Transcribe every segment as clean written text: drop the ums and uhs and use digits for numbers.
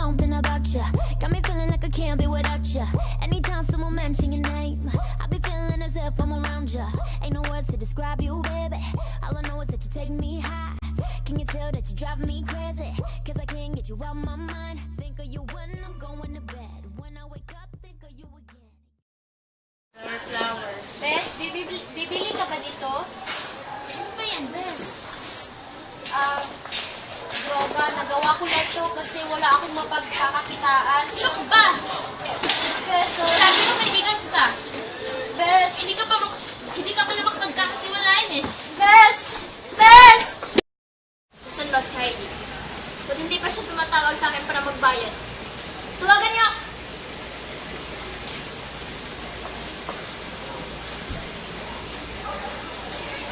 something about you. Got me feeling like I can't be without you. Anytime someone mention your name, I be feeling as if I'm around you. Ain't no words to describe you, baby. All I know is that you take me high. Can you tell that you drive me crazy? Cause I can't get you out my mind. Think of you when I'm going to bed. When I wake up, think of you again. Flower. Bes, bibili ka ba dito? Ano ba yan, Bes? Droga, nagawa ko lang to kasi wala akong mapagkakakitaan. Ano ka ba? Beso. Sabi mo kaibigan ka. Bes. Hindi ka pala makapagkakatiwalain eh. Bes! Bes! Nasaan ba si Heidi? Ba't hindi pa siya tumatawag sa akin para magbayad? Tawagan niyo!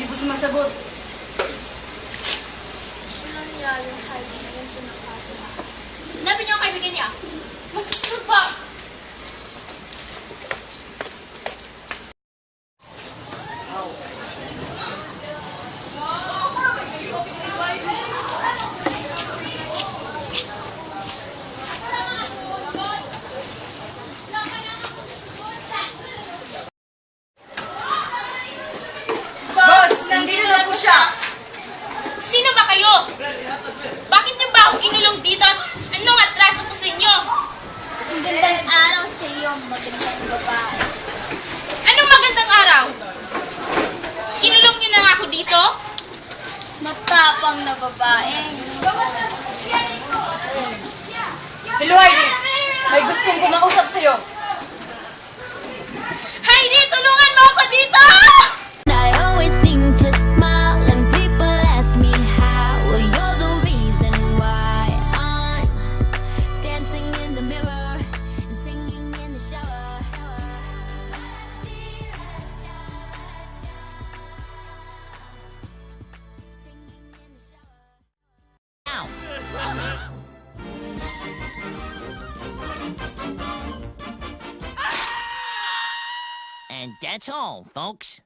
Di po sumasagot. Walang niya yung Heidi na yung pinakaso na. Hanapin niyo ang kaibigan niya. Masusunod pa! Boss! Nandito na po siya! Sino ba kayo? Bakit niyo ba ako inulong dito at anong atraso ko sa inyo? Ang gandang araw sa iyo, magandang babae. Anong magandang araw? Kinulong niyo na nga ako dito? Matapang na babae. Hello, Heidi! May gustong kumausap sa'yo. Heidi, tulungan mo ako dito! I always seem to smile and people ask me how. Well, you're the reason why I'm dancing in the mirror and singing in the shower. Singing in the shower. And that's all, folks.